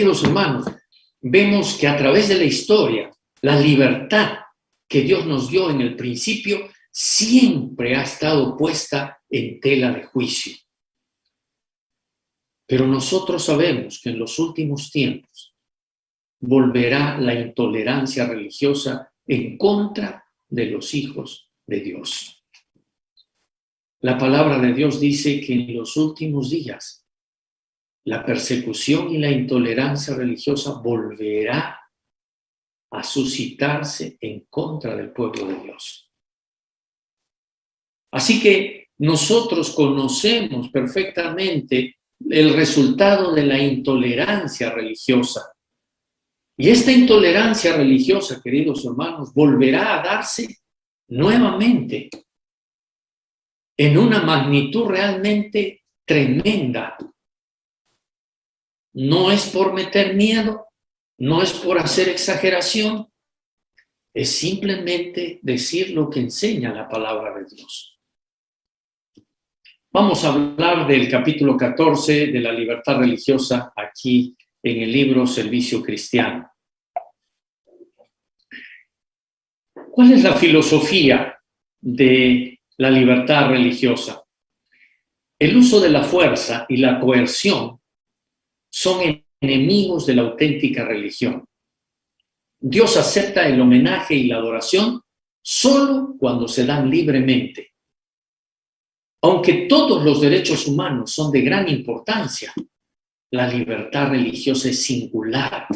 queridos hermanos, vemos que a través de la historia, la libertad que Dios nos dio en el principio siempre ha estado puesta en tela de juicio. Pero nosotros sabemos que en los últimos tiempos volverá la intolerancia religiosa en contra de los hijos de Dios. La palabra de Dios dice que en los últimos días la persecución y la intolerancia religiosa volverá a suscitarse en contra del pueblo de Dios. Así que nosotros conocemos perfectamente el resultado de la intolerancia religiosa. Y esta intolerancia religiosa, queridos hermanos, volverá a darse nuevamente en una magnitud realmente tremenda. No es por meter miedo, no es por hacer exageración, es simplemente decir lo que enseña la palabra de Dios. Vamos a hablar del capítulo 14 de la libertad religiosa aquí en el libro Servicio Cristiano. ¿Cuál es la filosofía de la libertad religiosa? El uso de la fuerza y la coerción son enemigos de la auténtica religión. Dios acepta el homenaje y la adoración solo cuando se dan libremente. Aunque todos los derechos humanos son de gran importancia, la libertad religiosa es singular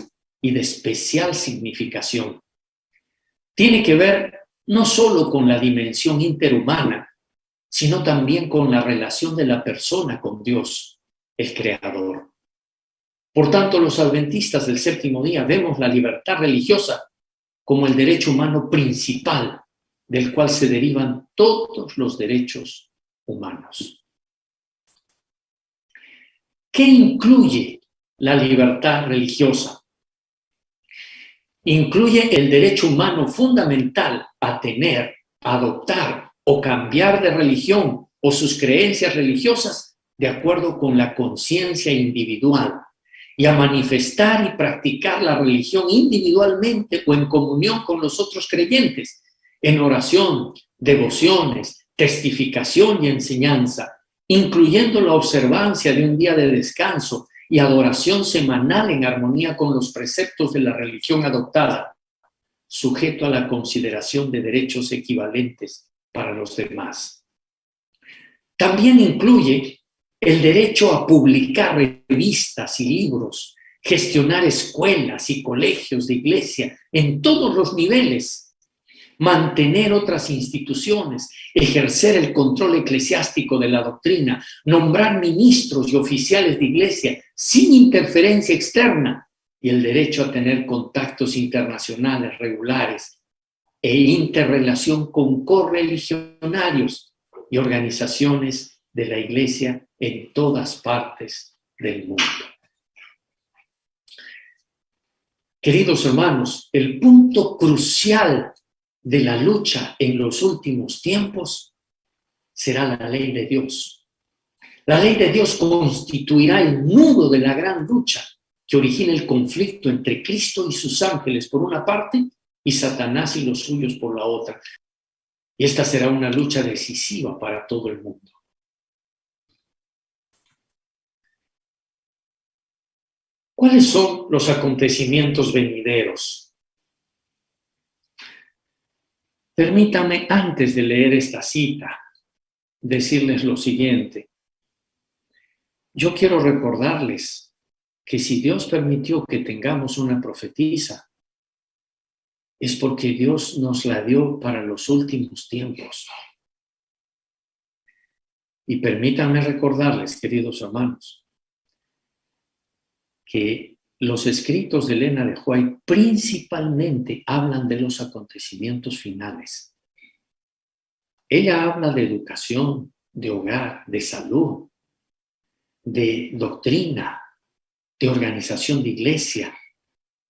y de especial significación. Tiene que ver no solo con la dimensión interhumana, sino también con la relación de la persona con Dios, el Creador. Por tanto, los adventistas del séptimo día vemos la libertad religiosa como el derecho humano principal, del cual se derivan todos los derechos humanos. ¿Qué incluye la libertad religiosa? Incluye el derecho humano fundamental a tener, adoptar o cambiar de religión o sus creencias religiosas de acuerdo con la conciencia individual y a manifestar y practicar la religión individualmente o en comunión con los otros creyentes, en oración, devociones, testificación y enseñanza, incluyendo la observancia de un día de descanso y adoración semanal en armonía con los preceptos de la religión adoptada, sujeto a la consideración de derechos equivalentes para los demás. También incluye el derecho a publicar revistas y libros, gestionar escuelas y colegios de iglesia en todos los niveles, mantener otras instituciones, ejercer el control eclesiástico de la doctrina, nombrar ministros y oficiales de iglesia sin interferencia externa y el derecho a tener contactos internacionales regulares e interrelación con correligionarios y organizaciones de la iglesia en todas partes del mundo. Queridos hermanos, el punto crucial de la lucha en los últimos tiempos será la ley de Dios. La ley de Dios constituirá el nudo de la gran lucha que origina el conflicto entre Cristo y sus ángeles por una parte y Satanás y los suyos por la otra. Y esta será una lucha decisiva para todo el mundo. ¿Cuáles son los acontecimientos venideros? Permítame, antes de leer esta cita, decirles lo siguiente. Yo quiero recordarles que si Dios permitió que tengamos una profetisa, es porque Dios nos la dio para los últimos tiempos. Y permítanme recordarles, queridos hermanos, que los escritos de Elena de White principalmente hablan de los acontecimientos finales. Ella habla de educación, de hogar, de salud, de doctrina, de organización de iglesia.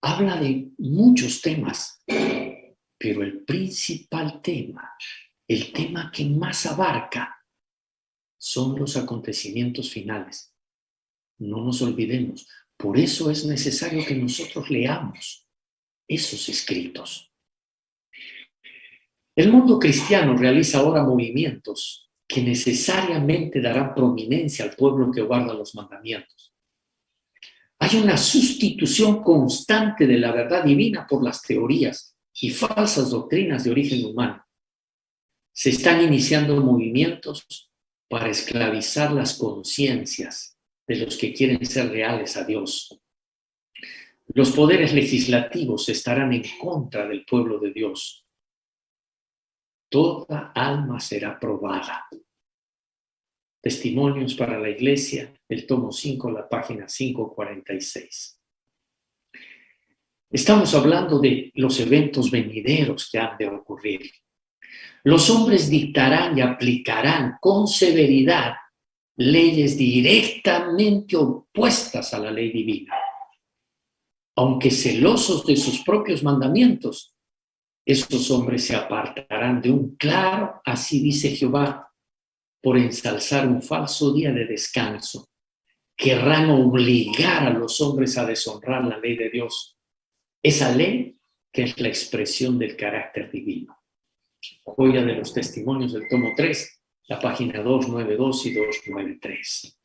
Habla de muchos temas, pero el principal tema, el tema que más abarca, son los acontecimientos finales. No nos olvidemos, Por eso es necesario que nosotros leamos esos escritos. El mundo cristiano realiza ahora movimientos que necesariamente darán prominencia al pueblo que guarda los mandamientos. Hay una sustitución constante de la verdad divina por las teorías y falsas doctrinas de origen humano. Se están iniciando movimientos para esclavizar las conciencias de los que quieren ser leales a Dios. Los poderes legislativos estarán en contra del pueblo de Dios. Toda alma será probada. Testimonios para la Iglesia, el tomo 5, la página 546. Estamos hablando de los eventos venideros que han de ocurrir. Los hombres dictarán y aplicarán con severidad leyes directamente opuestas a la ley divina. Aunque celosos de sus propios mandamientos, estos hombres se apartarán de un claro, así dice Jehová, por ensalzar un falso día de descanso. Querrán obligar a los hombres a deshonrar la ley de Dios. Esa ley que es la expresión del carácter divino. Joya de los Testimonios del tomo 3, la página 292 y 293.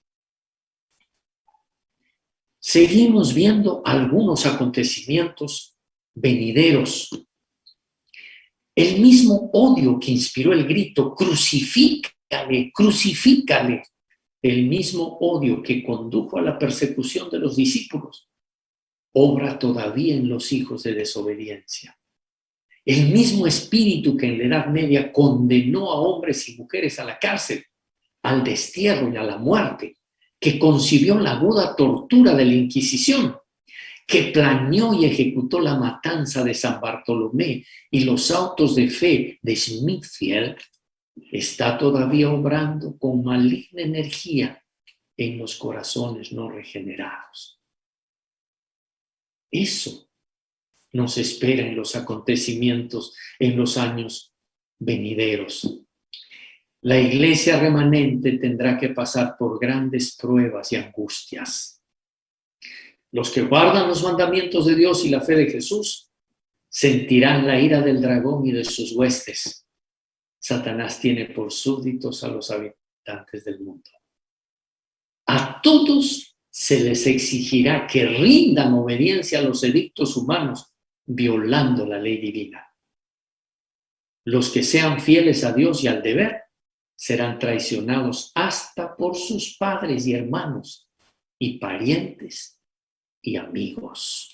Seguimos viendo algunos acontecimientos venideros. El mismo odio que inspiró el grito, crucifícale, crucifícale, el mismo odio que condujo a la persecución de los discípulos, obra todavía en los hijos de desobediencia. El mismo espíritu que en la Edad Media condenó a hombres y mujeres a la cárcel, al destierro y a la muerte, que concibió la aguda tortura de la Inquisición, que planeó y ejecutó la matanza de San Bartolomé y los autos de fe de Smithfield, está todavía obrando con maligna energía en los corazones no regenerados. Eso nos espera en los acontecimientos en los años venideros. La iglesia remanente tendrá que pasar por grandes pruebas y angustias. Los que guardan los mandamientos de Dios y la fe de Jesús sentirán la ira del dragón y de sus huestes. Satanás tiene por súbditos a los habitantes del mundo. A todos se les exigirá que rindan obediencia a los edictos humanos, violando la ley divina. Los que sean fieles a Dios y al deber serán traicionados hasta por sus padres y hermanos y parientes y amigos.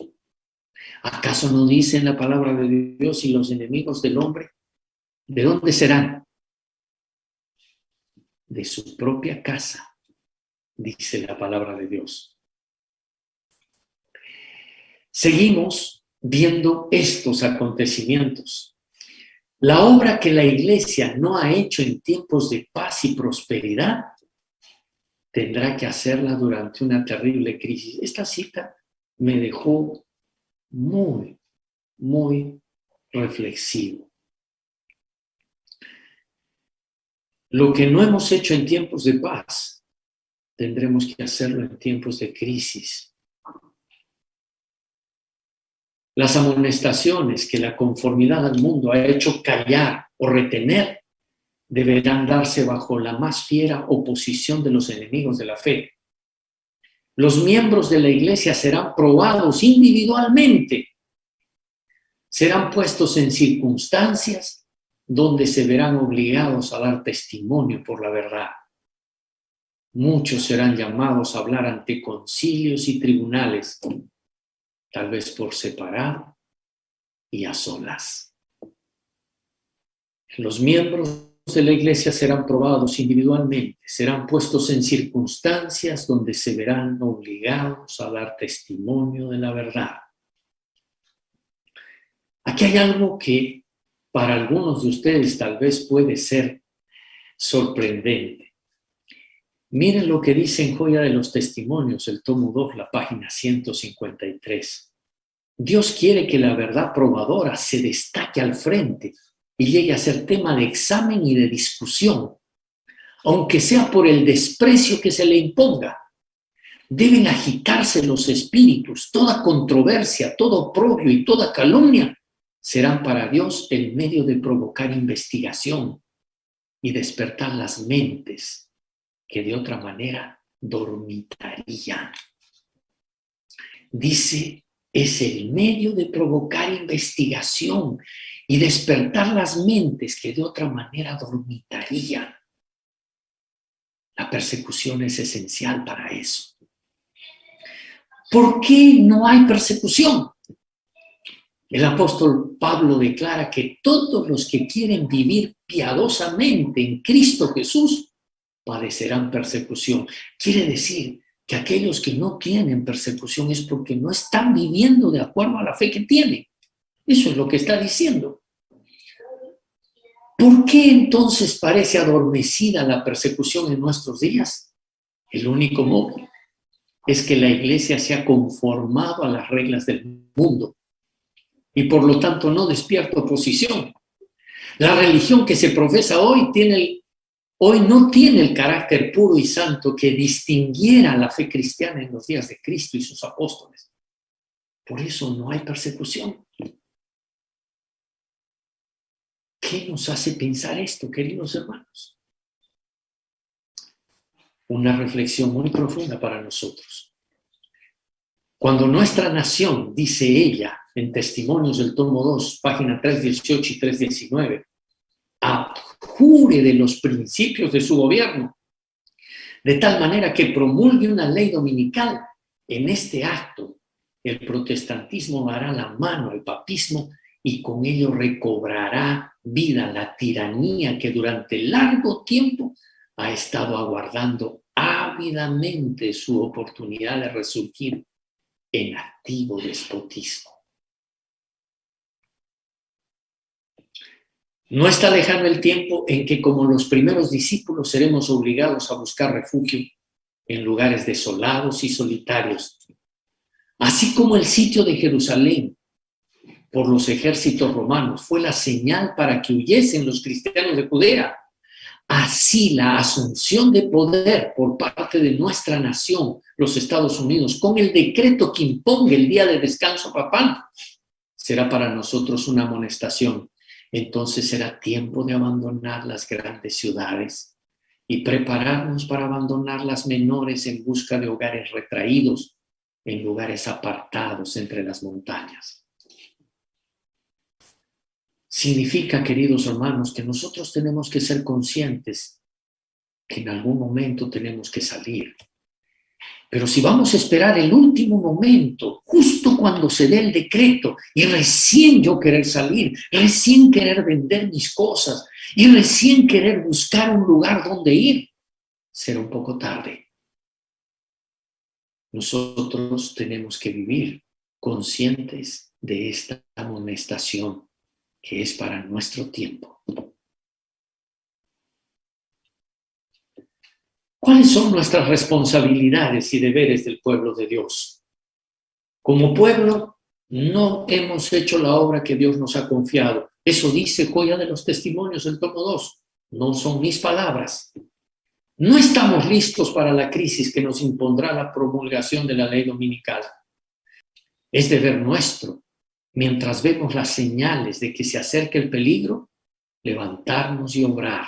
¿Acaso no dice en la palabra de Dios y los enemigos del hombre? ¿De dónde serán? De su propia casa, dice la palabra de Dios. Seguimos viendo estos acontecimientos. La obra que la iglesia no ha hecho en tiempos de paz y prosperidad, tendrá que hacerla durante una terrible crisis. Esta cita me dejó muy, muy reflexivo. Lo que no hemos hecho en tiempos de paz, tendremos que hacerlo en tiempos de crisis. Las amonestaciones que la conformidad al mundo ha hecho callar o retener deberán darse bajo la más fiera oposición de los enemigos de la fe. Los miembros de la iglesia serán probados individualmente, serán puestos en circunstancias donde se verán obligados a dar testimonio por la verdad. Muchos serán llamados a hablar ante concilios y tribunales, tal vez por separado y a solas. Los miembros de la iglesia serán probados individualmente, serán puestos en circunstancias donde se verán obligados a dar testimonio de la verdad. Aquí hay algo que para algunos de ustedes tal vez puede ser sorprendente. Miren lo que dice en Joya de los Testimonios, el tomo 2, la página 153. Dios quiere que la verdad probadora se destaque al frente y llegue a ser tema de examen y de discusión, aunque sea por el desprecio que se le imponga. Deben agitarse los espíritus. Toda controversia, todo oprobio y toda calumnia serán para Dios el medio de provocar investigación y despertar las mentes que de otra manera dormitarían. Dice, es el medio de provocar investigación y despertar las mentes que de otra manera dormitarían. La persecución es esencial para eso. ¿Por qué no hay persecución? El apóstol Pablo declara que todos los que quieren vivir piadosamente en Cristo Jesús padecerán persecución. Quiere decir que aquellos que no tienen persecución es porque no están viviendo de acuerdo a la fe que tienen. Eso es lo que está diciendo. ¿Por qué entonces parece adormecida la persecución en nuestros días? El único modo es que la iglesia se ha conformado a las reglas del mundo y por lo tanto no despierta oposición. La religión que se profesa hoy no tiene el carácter puro y santo que distinguiera la fe cristiana en los días de Cristo y sus apóstoles. Por eso no hay persecución. ¿Qué nos hace pensar esto, queridos hermanos? Una reflexión muy profunda para nosotros. Cuando nuestra nación, dice ella, en Testimonios del tomo 2, página 318 y 319, abjure de los principios de su gobierno, de tal manera que promulgue una ley dominical, en este acto el protestantismo dará la mano al papismo y con ello recobrará vida la tiranía que durante largo tiempo ha estado aguardando ávidamente su oportunidad de resurgir en activo despotismo. No está lejano el tiempo en que, como los primeros discípulos, seremos obligados a buscar refugio en lugares desolados y solitarios, así como el sitio de Jerusalén por los ejércitos romanos fue la señal para que huyesen los cristianos de Judea. Así la asunción de poder por parte de nuestra nación, los Estados Unidos, con el decreto que imponga el día de descanso papal, será para nosotros una amonestación. Entonces será tiempo de abandonar las grandes ciudades y prepararnos para abandonar las menores en busca de hogares retraídos, en lugares apartados entre las montañas. Significa, queridos hermanos, que nosotros tenemos que ser conscientes que en algún momento tenemos que salir. Pero si vamos a esperar el último momento, justo cuando se dé el decreto, y recién yo querer salir, recién querer vender mis cosas, y recién querer buscar un lugar donde ir, será un poco tarde. Nosotros tenemos que vivir conscientes de esta amonestación que es para nuestro tiempo. ¿Cuáles son nuestras responsabilidades y deberes del pueblo de Dios? Como pueblo, no hemos hecho la obra que Dios nos ha confiado. Eso dice Joya de los Testimonios, el tomo 2. No son mis palabras. No estamos listos para la crisis que nos impondrá la promulgación de la ley dominical. Es deber nuestro, mientras vemos las señales de que se acerca el peligro, levantarnos y obrar.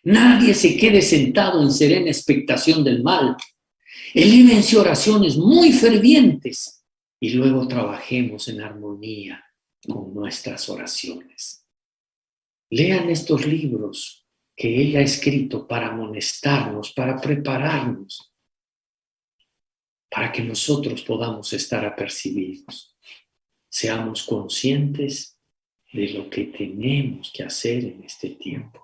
Nadie se quede sentado en serena expectación del mal. Elévense oraciones muy fervientes y luego trabajemos en armonía con nuestras oraciones. Lean estos libros que ella ha escrito para amonestarnos, para prepararnos, para que nosotros podamos estar apercibidos. Seamos conscientes de lo que tenemos que hacer en este tiempo.